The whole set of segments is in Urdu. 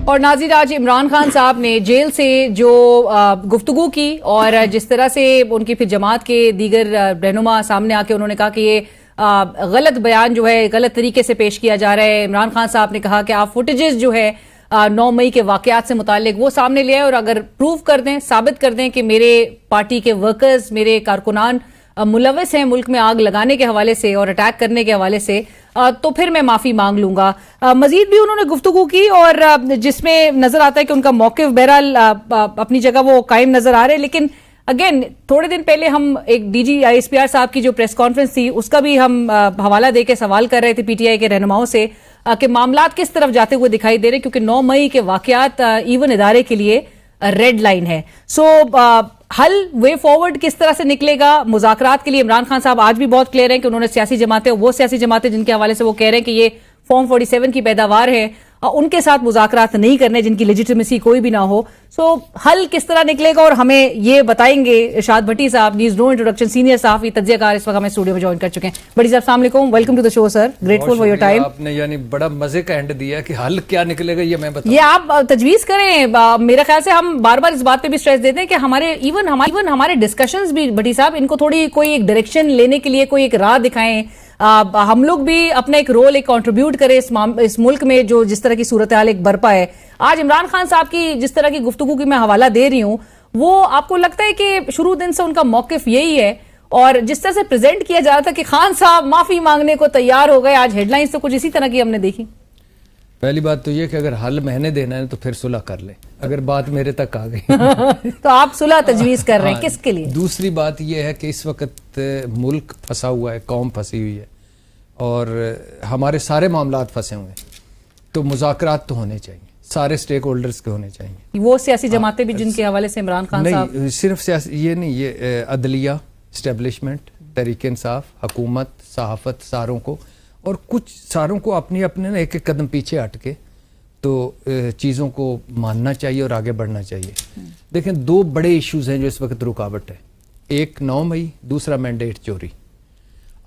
اور ناظرین آج عمران خان صاحب نے جیل سے جو گفتگو کی اور جس طرح سے ان کی پھر جماعت کے دیگر رہنما سامنے آ کے انہوں نے کہا کہ یہ غلط بیان جو ہے غلط طریقے سے پیش کیا جا رہا ہے. عمران خان صاحب نے کہا کہ آپ فوٹیجز جو ہے 9 مئی کے واقعات سے متعلق وہ سامنے لے آئے اور اگر پروف کر دیں ثابت کر دیں کہ میرے پارٹی کے ورکرز میرے کارکنان ملوث ہیں ملک میں آگ لگانے کے حوالے سے اور اٹیک کرنے کے حوالے سے تو پھر میں معافی مانگ لوں گا. مزید بھی انہوں نے گفتگو کی اور جس میں نظر آتا ہے کہ ان کا موقف بہرحال اپنی جگہ وہ قائم نظر آ رہے, لیکن اگین تھوڑے دن پہلے ہم ایک D G I S P R صاحب کی جو پریس کانفرنس تھی اس کا بھی ہم حوالہ دے کے سوال کر رہے تھے پی ٹی آئی کے رہنماؤں سے کہ معاملات کس طرف جاتے ہوئے دکھائی دے رہے, کیونکہ 9 مئی کے واقعات ایون ادارے کے لیے ریڈ لائن ہے. سو حل وے فارورڈ کس طرح سے نکلے گا مذاکرات کے لیے؟ عمران خان صاحب آج بھی بہت کلیئر ہیں کہ انہوں نے سیاسی جماعتیں وہ سیاسی جماعتیں جن کے حوالے سے وہ کہہ رہے ہیں کہ یہ فارم 47 کی پیداوار ہے ان کے ساتھ مذاکرات نہیں کرنے جن کی لیجیٹمیسی کوئی بھی نہ ہو. سو حل کس طرح نکلے گا اور ہمیں یہ بتائیں گے ارشاد بھٹی صاحب, نیوز نو انٹروڈکشن سینئر صحافی تجزیہ کار اس وقت ہمیں اسٹوڈیو میں جوائن کر چکے ہیں. بھٹی صاحب السلام علیکم, welcome to the show sir, grateful for your time. آپ نے یعنی بڑا مزے کا اینڈ دیا کہ حل کیا نکلے گا یہ میں بتاؤں. یہ آپ تجویز کریں. میرے خیال سے ہم بار بار اس بات پہ بھی اسٹریس دیتے ہیں کہ ہمارے ایون ہمارے ڈسکشنز بھی بھٹی صاحب ان کو تھوڑی کوئی ایک ڈائریکشن لینے کے لیے کوئی ایک راہ دکھائیں, ہم لوگ بھی اپنا ایک رول ایک کنٹریبیوٹ کریں اس ملک میں جو جس طرح کی صورتحال ایک برپا ہے. آج عمران خان صاحب کی جس طرح کی گفتگو کی میں حوالہ دے رہی ہوں وہ آپ کو لگتا ہے کہ شروع دن سے ان کا موقف یہی ہے اور جس طرح سے پریزنٹ کیا جا رہا تھا کہ خان صاحب معافی مانگنے کو تیار ہو گئے, آج ہیڈ لائنز تو کچھ اسی طرح کی ہم نے دیکھی. پہلی بات تو یہ کہ اگر حل میں نے دینا ہے تو پھر صلح کر لیں اگر بات میرے تک آ گئی تو آپ صلح تجویز کر رہے ہیں کس کے لیے؟ دوسری بات یہ ہے کہ اس وقت ملک پھنسا ہوا ہے, قوم پھنسی ہوئی ہے اور ہمارے سارے معاملات پھنسے ہوئے ہیں, تو مذاکرات تو ہونے چاہیے, سارے سٹیک ہولڈرز کے ہونے چاہیے. وہ سیاسی جماعتیں بھی جن کے حوالے سے عمران خان صاحب نہیں صرف سیاسی یہ نہیں, یہ عدلیہ اسٹیبلشمنٹ تحریک انصاف حکومت صحافت ساروں کو اور کچھ ساروں کو اپنے نا ایک ایک قدم پیچھے ہٹ کے تو چیزوں کو ماننا چاہیے اور آگے بڑھنا چاہیے. دیکھیں 2 بڑے ایشوز ہیں جو اس وقت رکاوٹ ہے, ایک 9 مئی, دوسرا مینڈیٹ چوری.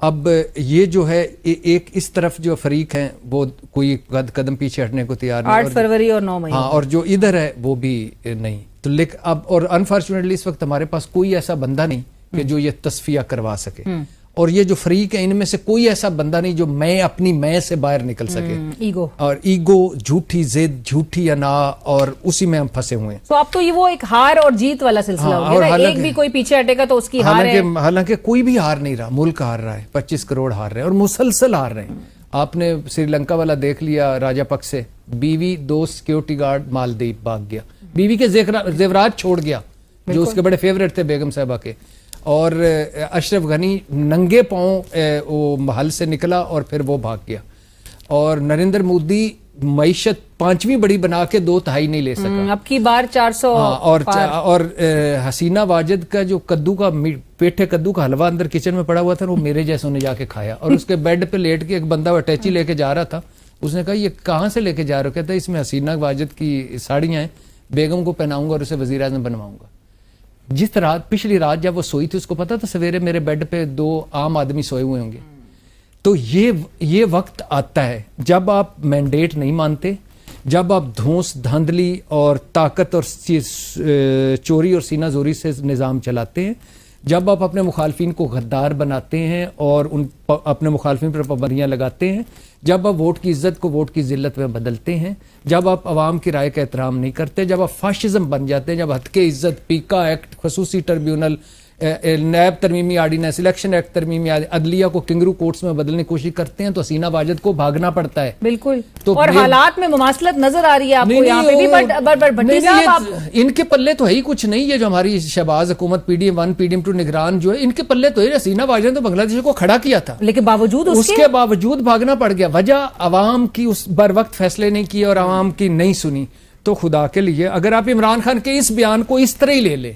اب یہ جو ہے ایک اس طرف جو فریق ہیں وہ کوئی قدم پیچھے ہٹنے کو تیار نہیں, 8 فروری اور 9 مئی, ہاں, اور جو ادھر ہے وہ بھی نہیں. تو اب اور انفارچونیٹلی اس وقت ہمارے پاس کوئی ایسا بندہ نہیں کہ جو یہ تصفیہ کروا سکے, اور یہ جو فریق ہیں ان میں سے کوئی ایسا بندہ نہیں جو اپنی میں سے باہر نکل سکے. ایگو جھوٹی ضد جھوٹی انا اور اسی میں ہم پھنسے ہوئے ہیں. تو اب تو یہ وہ ایک ہار اور جیت والا سلسلہ ہو گیا, ایک بھی کوئی پیچھے ہٹے گا تو اس کی ہار ہے. حالانکہ کوئی بھی ہار نہیں رہا, ملک ہار رہا ہے, 25 کروڑ ہار رہے ہیں اور مسلسل ہار رہے ہیں. آپ نے سری لنکا والا دیکھ لیا, راجا پک سے بیوی 2 سیکیورٹی گارڈ مالدیپ بھاگ گیا, بیوی کے زیورات چھوڑ گیا جو اس کے بڑے فیورٹ تھے بیگم صاحبہ کے, اور اشرف غنی ننگے پاؤں وہ محل سے نکلا اور پھر وہ بھاگ گیا, اور نریندر مودی معیشت 5ویں بڑی بنا کے 2/3 نہیں لے سکا, اب کی بار 400. اور حسینہ واجد کا جو پیٹھے کدو کا حلوہ اندر کچن میں پڑا ہوا تھا وہ میرے جیسوں نے جا کے کھایا, اور اس کے بیڈ پہ لیٹ کے ایک بندہ اٹیچی لے کے جا رہا تھا, اس نے کہا یہ کہاں سے لے کے جا رہا ہو؟ کہتا ہے اس میں حسینہ واجد کی ساڑیاں ہیں, بیگم کو پہناؤں گا اور اسے وزیر اعظم بنواؤں گا. جس رات پچھلی رات جب وہ سوئی تھی اس کو پتا تھا سویرے میرے بیڈ پہ 2 عام آدمی سوئے ہوئے ہوں گے. تو یہ وقت آتا ہے جب آپ مینڈیٹ نہیں مانتے, جب آپ دھونس دھاندلی اور طاقت اور چوری اور سینہ زوری سے نظام چلاتے ہیں, جب آپ اپنے مخالفین کو غدار بناتے ہیں اور اپنے مخالفین پر پابندیاں لگاتے ہیں, جب آپ ووٹ کی عزت کو ووٹ کی ذلت میں بدلتے ہیں, جب آپ عوام کی رائے کا احترام نہیں کرتے, جب آپ فاشزم بن جاتے ہیں, جب ہتک عزت پیکا ایکٹ خصوصی ٹربیونل نیب ترمیمی آرڈیننس الیکشن ایکٹ ترمیمی عدلیہ کو کنگرو کورٹس میں بدلنے کی کوشش کرتے ہیں تو حسینہ واجد کو بھاگنا پڑتا ہے. بالکل, اور حالات میں مماثلت نظر آ رہی ہے آپ کو یہاں پہ بھی. ان کے پلے تو ہے ہی کچھ نہیں. یہ جو ہماری شہباز حکومت PDM1 PDM2 نگران جو ہے ان کے پلے تو ہے. حسینہ واجد تو بنگلہ دیش کو کھڑا کیا تھا لیکن باوجود اس کے باوجود بھاگنا پڑ گیا. وجہ عوام کی اس بر وقت فیصلے نہیں کیے اور عوام کی نہیں سنی. تو خدا کے لیے اگر آپ عمران خان کے اس بیان کو اس طرح ہی لے لیں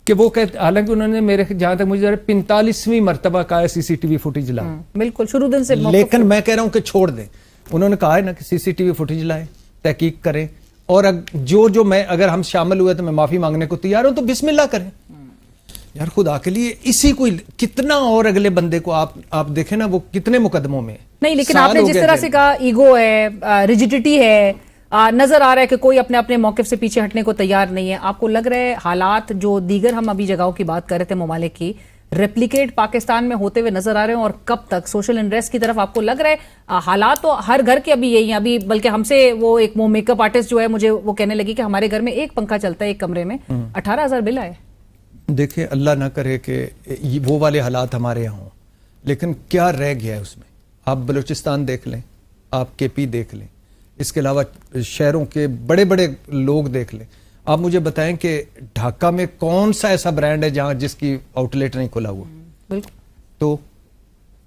کہ وہ کہتے, حالانکہ انہوں نے میرے جہاں تک مجھے 45ویں مرتبہ کا CCTV فوٹیج لا, بالکل شروع دن سے, لیکن میں کہہ رہا ہوں کہ چھوڑ دیں. انہوں نے کہا ہے نا کہ CCTV فوٹیج لائیں, تحقیق کریں, اور جو میں اگر ہم شامل ہوئے تو میں معافی مانگنے کو تیار ہوں, تو بسم اللہ کریں. یار خدا کے لیے اسی کو کتنا اور اگلے بندے کو آپ دیکھیں نا وہ کتنے مقدموں میں نہیں, لیکن آپ نے جس طرح سے کہا ایگو ہے, ریجیڈیٹی ہے, نظر آ رہا ہے کہ کوئی اپنے اپنے موقف سے پیچھے ہٹنے کو تیار نہیں ہے. آپ کو لگ رہا ہے حالات جو دیگر ہم ابھی جگہوں کی بات کر رہے تھے ممالک کی ریپلیکیٹ پاکستان میں ہوتے ہوئے نظر آ رہے ہیں, اور کب تک سوشل انریسٹ کی طرف آپ کو لگ رہا ہے؟ حالات تو ہر گھر کے ابھی یہی ہیں. ابھی بلکہ ہم سے وہ ایک میک اپ آرٹسٹ جو ہے مجھے وہ کہنے لگی کہ ہمارے گھر میں ایک پنکھا چلتا ہے ایک کمرے میں, 18,000 بل آئے. دیکھیں اللہ نہ کرے کہ وہ والے حالات ہمارے یہاں ہوں, لیکن کیا رہ گیا ہے اس میں. آپ بلوچستان دیکھ لیں, آپ کے پی دیکھ لیں, اس کے علاوہ شہروں کے بڑے بڑے لوگ دیکھ لیں. آپ مجھے بتائیں کہ ڈھاکہ میں کون سا ایسا برانڈ ہے جہاں جس کی آؤٹ لیٹ نہیں کھلا ہوا؟ بالکل. تو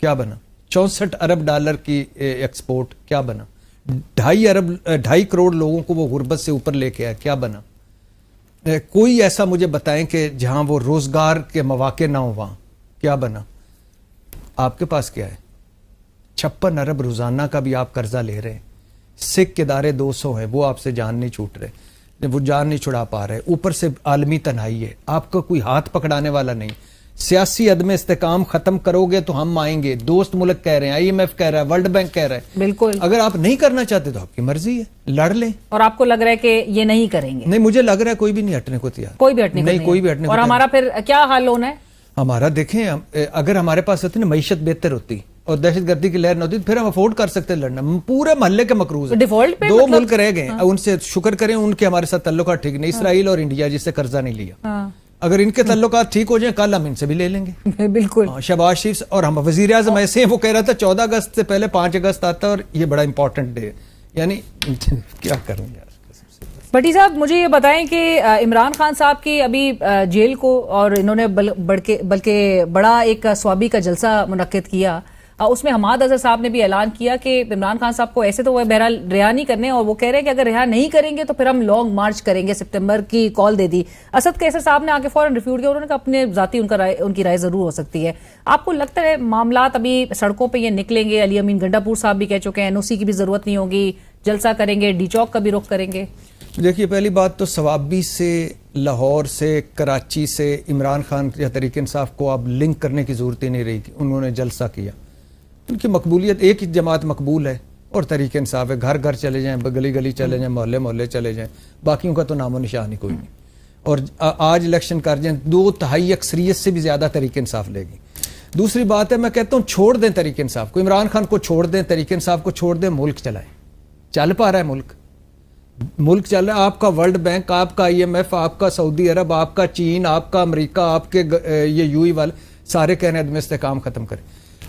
کیا بنا؟ 64 ارب ڈالر کی ایکسپورٹ, کیا بنا؟ 2.5 کروڑ لوگوں کو وہ غربت سے اوپر لے کے آیا, کیا بنا؟ کوئی ایسا مجھے بتائیں کہ جہاں وہ روزگار کے مواقع نہ ہو وہاں کیا بنا؟ آپ کے پاس کیا ہے؟ 56 ارب روزانہ کا بھی آپ قرضہ لے رہے ہیں. سکھ ادارے 200 ہیں, وہ آپ سے جان نہیں چھوٹ رہے, وہ جان نہیں چھڑا پا رہے. اوپر سے عالمی تنہائی ہے, آپ کا کوئی ہاتھ پکڑانے والا نہیں. سیاسی عدم استحکام ختم کرو گے تو ہم آئیں گے. دوست ملک کہہ رہے ہیں, IMF کہہ رہا ہے, ورلڈ بینک کہہ رہا ہے. بالکل. اگر آپ نہیں کرنا چاہتے تو آپ کی مرضی ہے, لڑ لیں. اور آپ کو لگ رہا ہے کہ یہ نہیں کریں گے؟ نہیں, مجھے لگ رہا ہے کوئی بھی نہیں ہٹنے کو تیار. کوئی بھی ہٹنے کو نہیں, کوئی بھی ہٹنے کو. اور ہمارا پھر کیا حال ہونا ہے؟ ہمارا دیکھیں, اگر ہمارے پاس ہوتی نا معیشت بہتر ہوتی اور دہشت گردی کی لہر نہ ہوتی, پھر ہم افورڈ کر سکتے لڑنا. پورے محلے کے مقروض ہیں, ڈیفالٹ پہ 2 ملک رہ گئے, ان سے شکر کریں ان کے ہمارے ساتھ تعلقات ٹھیک نہیں, اسرائیل اور انڈیا جس سے قرضہ نہیں لیا. اگر ان کے تعلقات ٹھیک ہو جائیں کل ہم ان سے بھی لے لیں گے. بالکل. شہباز شریف اور ہم وزیر اعظم ایسے ہیں, وہ کہہ رہا تھا 14 اگست سے پہلے 5 اگست آتا, اور یہ بڑا امپورٹنٹ ڈے ہے. یعنی کیا کروں یار. بھٹی صاحب مجھے یہ بتائیں کہ عمران خان صاحب کی ابھی جیل کو, اور انہوں نے بلکہ بڑا ایک سوابی کا جلسہ منعقد کیا, اس میں حماد اظہر صاحب نے بھی اعلان کیا کہ عمران خان صاحب کو ایسے تو وہ بہرحال رہا نہیں کرنے, اور وہ کہہ رہے ہیں کہ اگر رہا نہیں کریں گے تو پھر ہم لانگ مارچ کریں گے. سپٹمبر کی کال دے دی. اسد کیسر صاحب نے آگے فوراً ریفیوٹ کیا, انہوں نے کہا اپنے ذاتی ان کی رائے ضرور ہو سکتی ہے. آپ کو لگتا ہے معاملات ابھی سڑکوں پہ یہ نکلیں گے؟ علی امین گنڈا پور صاحب بھی کہہ چکے ہیں NOC کی بھی ضرورت نہیں ہوگی, جلسہ کریں گے, ڈی چوک کا بھی رخ کریں گے. دیکھیے, پہلی بات تو سوابی سے, لاہور سے, کراچی سے عمران خان یا تحریک انصاف کو اب لنک کرنے کی ضرورت ہی نہیں رہی. انہوں نے جلسہ کیا, ان کی مقبولیت, ایک ہی جماعت مقبول ہے اور تحریک انصاف ہے. گھر گھر چلے جائیں, گلی گلی چلے جائیں, محلے محلے چلے جائیں, باقیوں کا تو نام و نشان ہی کوئی نہیں. اور آج الیکشن کر جائیں 2/3 اکثریت سے بھی زیادہ تحریک انصاف لے گی. دوسری بات ہے, میں کہتا ہوں چھوڑ دیں تحریک انصاف کو, عمران خان کو چھوڑ دیں, تحریک انصاف کو چھوڑ دیں, ملک چلائیں. چل پا رہا ہے ملک چل رہا ہے. آپ کا ورلڈ بینک, آپ کا IMF, آپ کا سعودی عرب, آپ کا چین, آپ کا امریکہ, آپ کے یہ UAE والے سارے کہہ رہے ہیں عدم استحکام ختم کریں.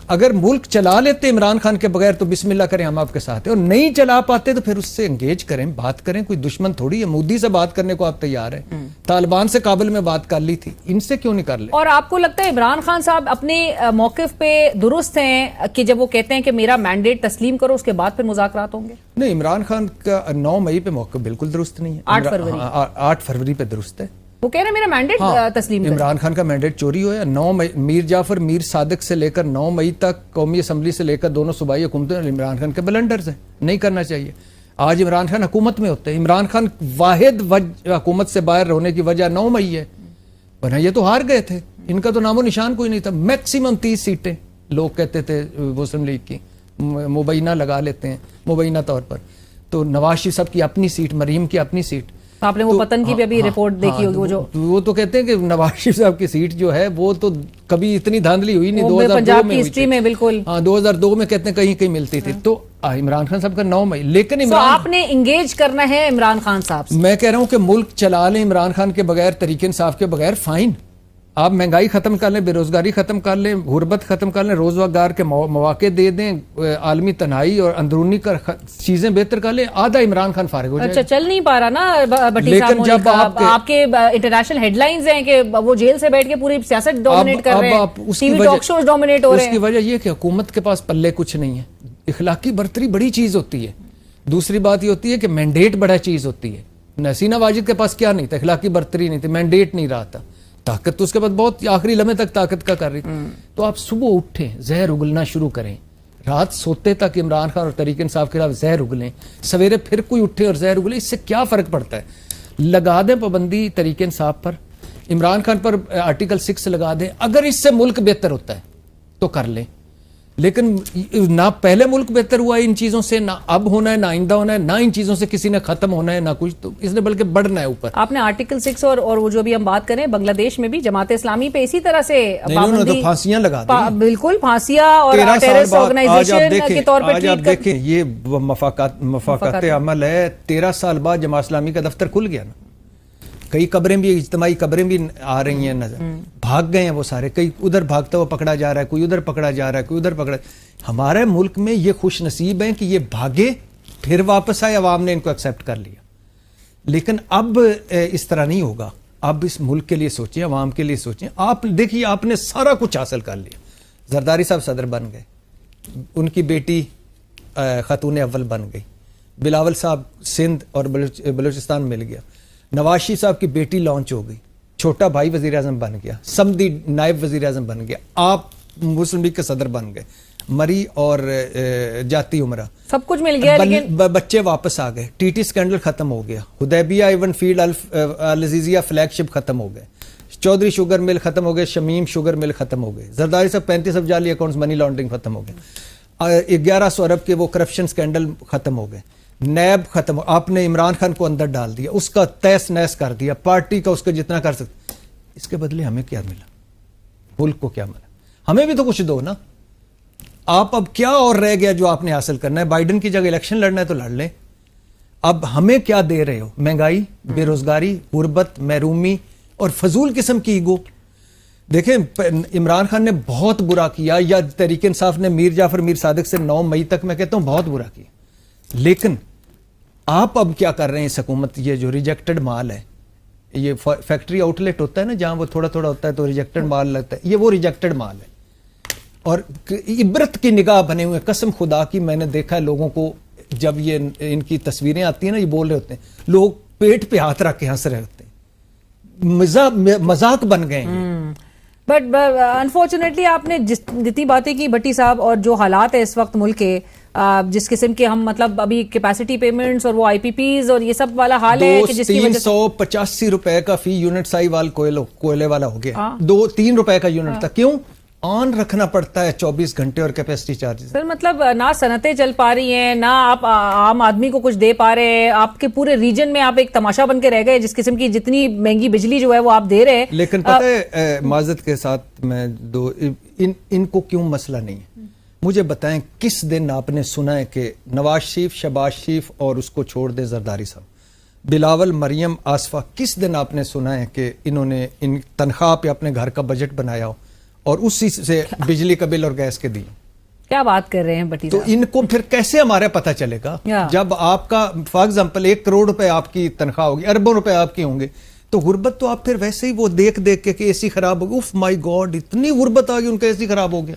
اگر ملک چلا لیتے عمران خان کے بغیر تو بسم اللہ کریں, ہم آپ کے ساتھ ہیں. اور نہیں چلا پاتے تو پھر اس سے انگیج کریں, بات کریں. کوئی دشمن تھوڑی ہے. مودی سے بات کرنے کو آپ تیار ہیں, طالبان سے کابل میں بات کر لی تھی, ان سے کیوں نہیں کر لیں؟ اور آپ کو لگتا ہے عمران خان صاحب اپنے موقف پہ درست ہیں کہ جب وہ کہتے ہیں کہ میرا مینڈیٹ تسلیم کرو, اس کے بعد پھر مذاکرات ہوں گے؟ نہیں, عمران خان کا 9 مئی پہ موقف بالکل درست نہیں ہے. 8 فروری پہ درست ہے. وہ کہہ رہے ہیں میرا مینڈیٹ تسلیم کرو. عمران خان کا مینڈیٹ چوری ہوا ہے. 9 مئی میر جعفر, میر صادق سے لے کر 9 مئی تک قومی اسمبلی سے لے کر دونوں صوبائی حکومتیں عمران خان کے بلنڈرز ہیں, نہیں کرنا چاہیے. آج عمران خان حکومت میں ہوتے ہیں. عمران خان واحد حکومت سے باہر ہونے کی وجہ 9 مئی ہے, ورنہ یہ تو ہار گئے تھے. ان کا تو نام و نشان کوئی نہیں تھا. میکسیمم 30 سیٹیں لوگ کہتے تھے مسلم لیگ کی, مبینہ لگا لیتے ہیں مبینہ طور پر. تو نواز شریف صاحب کی اپنی سیٹ, مریم کی اپنی سیٹ. آپ نے وہ پتن کی بھی ابھی رپورٹ دیکھی ہوگی, وہ تو کہتے ہیں کہ نواز شریف صاحب کی سیٹ جو ہے وہ تو کبھی اتنی دھاندلی ہوئی نہیں. 2002 پنجاب کی ہسٹری میں بالکل, 2002 میں کہتے ہیں کہیں کہیں ملتی تھی. تو عمران خان صاحب کا 9 مئی. لیکن آپ نے انگیج کرنا ہے عمران خان صاحب سے. میں کہہ رہا ہوں کہ ملک چلا لیں عمران خان کے بغیر, تحریک انصاف کے بغیر, فائن. آپ مہنگائی ختم کر لیں, بے روزگاری ختم کر لیں, غربت ختم کر لیں, روزگار کے مواقع دے دیں, عالمی تنہائی اور اندرونی چیزیں بہتر کر لیں, آدھا عمران خان فارغ ہو جائے. اچھا, چل نہیں پا رہا نا بھٹی صاحب. آپ کے انٹرنیشنل ہیڈ لائنز ہیں کہ وہ جیل سے بیٹھ کے پوری سیاست ڈومینیٹ کر رہے ہیں, TV talk shows dominate ہو رہے ہیں. اس کی وجہ یہ کہ حکومت کے پاس پلے کچھ نہیں ہے. اخلاقی برتری بڑی چیز ہوتی ہے. دوسری بات یہ ہوتی ہے کہ مینڈیٹ بڑا چیز ہوتی ہے. حسینہ واجد کے پاس کیا نہیں تھا, اخلاقی برتری نہیں تھی, مینڈیٹ نہیں رہا تھا. طاقت تو اس کے بعد بہت آخری لمحے تک طاقت کا کر رہی تھی. تو آپ صبح اٹھیں, زہر اگلنا شروع کریں, رات سوتے تک عمران خان اور تحریک انصاف کے خلاف زہر اگلیں, سویرے پھر کوئی اٹھے اور زہر اگلے. اس سے کیا فرق پڑتا ہے؟ لگا دیں پابندی تحریک انصاف پر, عمران خان پر آرٹیکل 6 لگا دیں. اگر اس سے ملک بہتر ہوتا ہے تو کر لیں, لیکن نہ پہلے ملک بہتر ہوا ہے ان چیزوں سے, نہ اب ہونا ہے, نہ آئندہ ہونا ہے, نہ ان چیزوں سے کسی نے ختم ہونا ہے, نہ کچھ, تو اس نے بلکہ بڑھنا ہے اوپر. آپ نے آرٹیکل 6 اور وہ جو بھی ہم بات کریں بنگلہ دیش میں بھی جماعت اسلامی پہ اسی طرح سے انہوں نے تو پھانسیاں لگا دی, بالکل پھانسیاں, اور ٹیررسٹ آرگنائزیشن کے طور پہ آج آپ دیکھیں یہ مفاقات عمل ہے. 13 سال بعد جماعت اسلامی کا دفتر کھل گیا نا, کئی قبریں بھی, اجتماعی قبریں بھی آ رہی ہیں نظر, بھاگ گئے ہیں وہ سارے, کئی ادھر بھاگتا ہوا پکڑا جا رہا ہے, کوئی ادھر پکڑا جا رہا ہے, کوئی ادھر پکڑا. ہمارے ملک میں یہ خوش نصیب ہیں کہ یہ بھاگے پھر واپس آئے, عوام نے ان کو ایکسیپٹ کر لیا. لیکن اب اس طرح نہیں ہوگا. اب اس ملک کے لیے سوچیں, عوام کے لیے سوچیں. آپ دیکھیے آپ نے سارا کچھ حاصل کر لیا. زرداری صاحب صدر بن گئے, ان کی بیٹی خاتون اول بن گئی, بلاول صاحب سندھ اور بلوچستان مل گیا, نواز شریف صاحب کی بیٹی لانچ ہو گئی, چھوٹا بھائی وزیر اعظم بن گیا, سمدی نائب وزیر اعظم بن گیا, آپ مسلم لیگ کے صدر بن گئے, مری اور جاتی عمرہ سب کچھ مل گیا, لیکن بچے واپس آ گئے, ٹی ٹی سکینڈل ختم ہو گیا, حدیبیہ ایون فیلڈ العزیزیہ فلیگ شپ ختم ہو گئے, چودھری شوگر مل ختم ہو گئے, شمیم شوگر مل ختم ہو گئے, زرداری صاحب 35 ارب جعلی اکاؤنٹس منی لانڈرنگ ختم ہو گئے, 1100 ارب کے وہ کرپشن سکینڈل ختم ہو گئے, نیب ختم ہو, آپ نے عمران خان کو اندر ڈال دیا, اس کا تیس نیس کر دیا, پارٹی کا اس کا جتنا کر سکتے. اس کے بدلے ہمیں کیا ملا, ملک کو کیا ملا؟ ہمیں بھی تو کچھ دو نا. آپ اب کیا اور رہ گیا جو آپ نے حاصل کرنا ہے؟ بائیڈن کی جگہ الیکشن لڑنا ہے تو لڑ لیں. اب ہمیں کیا دے رہے ہو؟ مہنگائی, بے روزگاری, غربت, محرومی اور فضول قسم کی ایگو. دیکھیں عمران خان نے بہت برا کیا, یا تحریک انصاف نے میر جعفر میر صادق سے 9 مئی تک میں کہتا ہوں بہت برا کیا, لیکن آپ اب کیا کر رہے ہیں؟ اس حکومت یہ جو ریجیکٹڈ مال ہے, یہ فیکٹری آؤٹ لیٹ ہوتا ہے نا جہاں وہ تھوڑا تھوڑا ہوتا ہے تو ریجیکٹڈ مال لگتا ہے, یہ وہ ریجیکٹڈ مال ہے. اور عبرت کی نگاہ بنے ہوئے, قسم خدا کی میں نے دیکھا ہے لوگوں کو, جب یہ ان کی تصویریں آتی ہیں نا, یہ بول رہے ہوتے ہیں, لوگ پیٹ پہ ہاتھ رکھ کے ہنس رہے ہوتے ہیں, مذاق بن گئے ہیں. بٹ انفارچونیٹلی آپ نے جتنی باتیں کی بھٹی صاحب, اور جو حالات ہے اس وقت ملک کے, جس قسم کے ہم مطلب ابھی کیپیسٹی پیمنٹس اور وہ آئی پی پیز اور یہ سب والا حال ہے کہ جس کی وجہ سے 385 روپے کا فی یونٹ سائی وال کوئلے والا ہو گیا, 2-3 روپے کا یونٹ تھا. کیوں؟ آن رکھنا پڑتا ہے 24 گھنٹے اور کیپیسٹی چارجز. سر مطلب نہ صنعتیں چل پا رہی ہیں, نہ آپ عام آدمی کو کچھ دے پا رہے ہیں, آپ کے پورے ریجن میں آپ ایک تماشا بن کے رہ گئے, جس قسم کی جتنی مہنگی بجلی جو ہے وہ آپ دے رہے ہیں. لیکن پتہ ہے معذرت کے ساتھ میں ان کو کیوں مسئلہ نہیں ہے, مجھے بتائیں کس دن آپ نے سنا ہے کہ نواز شریف, شہباز شریف اور اس کو چھوڑ دے زرداری صاحب, بلاول, مریم, آصفہ, کس دن آپ نے سنا ہے کہ انہوں نے ان تنخواہ پہ اپنے گھر کا بجٹ بنایا ہو اور اسی سے بجلی کا بل اور گیس کے دی؟ کیا بات کر رہے ہیں بٹی تو ان کو پھر کیسے ہمارا پتہ چلے گا؟ جب آپ کا فار ایگزامپل 1 کروڑ روپے آپ کی تنخواہ ہوگی, اربوں روپے آپ کے ہوں گے, تو غربت تو آپ پھر ویسے ہی وہ دیکھ کے کہ اے سی خراب ہو گئی, اوف مائی گاڈ اتنی غربت آ گئی, ان کا اے سی خراب ہو گیا,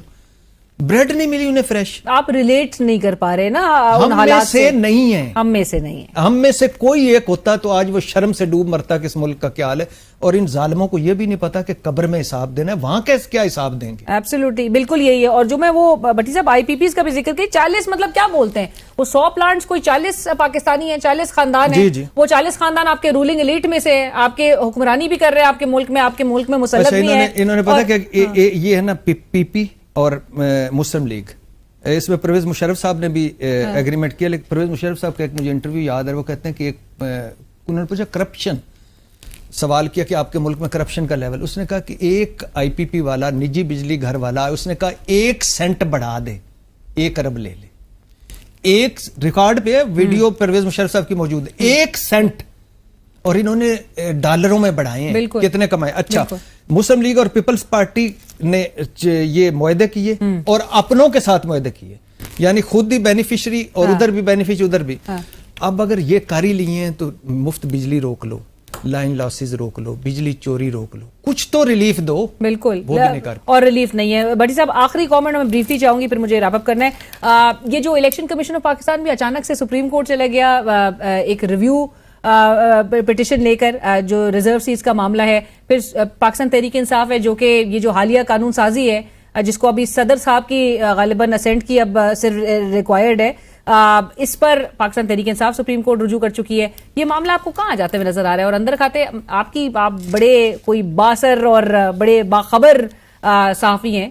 بریڈ نہیں ملی انہیں فریش. آپ ریلیٹ نہیں کر پا رہے نا ان حالات سے. نہیں ہیں, ہم میں سے نہیں ہے. ہم میں سے کوئی ایک ہوتا تو آج وہ شرم سے ڈوب مرتا کہ اس ملک کا کیا حال ہے. اور ان ظالموں کو یہ بھی نہیں پتا کہ قبر میں حساب دینا ہے, وہاں کیا حساب دیں گے. ایبسلیوٹلی, بالکل یہی ہے. اور جو میں وہ بٹی صاحب آئی پی پیز کا بھی ذکر کی, 40 مطلب کیا بولتے ہیں وہ 100 پلانٹس, کوئی 40 پاکستانی ہیں, 40 خاندان ہیں, وہ 40 خاندان آپ کے رولنگ ایلیٹ میں سے, آپ کے حکمرانی بھی کر رہے ہیں آپ کے ملک میں مسلط بھی ہیں. انہوں نے پتا کہ یہ ہے نا پی پی اور مسلم لیگ, اس میں پرویز مشرف صاحب نے بھی ایگریمنٹ کیا. لیکن پرویز مشرف صاحب کا ایک مجھے انٹرویو یاد ہے, وہ کہتے ہیں کہ انہوں نے پوچھا کرپشن, سوال کیا کہ آپ کے ملک میں کرپشن کا لیول, اس نے کہا کہ ایک آئی پی پی والا, نجی بجلی گھر والا, اس نے کہا 1 سینٹ بڑھا دے 1 ارب لے لے. ایک ریکارڈ پہ ویڈیو پرویز مشرف صاحب کی موجود ہے, 1 سینٹ, اور انہوں نے ڈالروں میں بڑھائے ہیں, کتنے کمائے. اچھا, مسلم لیگ اور پیپلز پارٹی نے یہ معاہدے کیے اور اپنوں کے ساتھ معاہدے کیے, یعنی خود ہی بینیفیشری اور ادھر بھی بینیفیشری ادھر بھی. اب اگر یہ کر ہی لیے ہیں تو مفت بجلی روک لو, لائن لاسز روک لو, بجلی چوری روک لو, کچھ تو ریلیف دو. بالکل, وہ بھی نہیں کر, اور ریلیف نہیں ہے. بٹی صاحب آخری کامنٹ میں بریفلی چاہوں گی, پھر مجھے ریپ اپ کرنا ہے. یہ جو الیکشن کمیشن آف پاکستان بھی اچانک سے سپریم کورٹ چلا گیا ایک ریویو پٹیشن لے کر, جو ریزرو سیٹس کا معاملہ ہے. پھر پاکستان تحریک انصاف ہے جو کہ یہ جو حالیہ قانون سازی ہے, جس کو ابھی صدر صاحب کی غالباً اسینٹ کی اب صرف ریکوائرڈ ہے, اس پر پاکستان تحریک انصاف سپریم کورٹ رجوع کر چکی ہے. یہ معاملہ آپ کو کہاں جاتے ہوئے نظر آ رہا ہے؟ اور اندر کھاتے آپ بڑے کوئی باثر اور بڑے باخبر صحافی ہیں,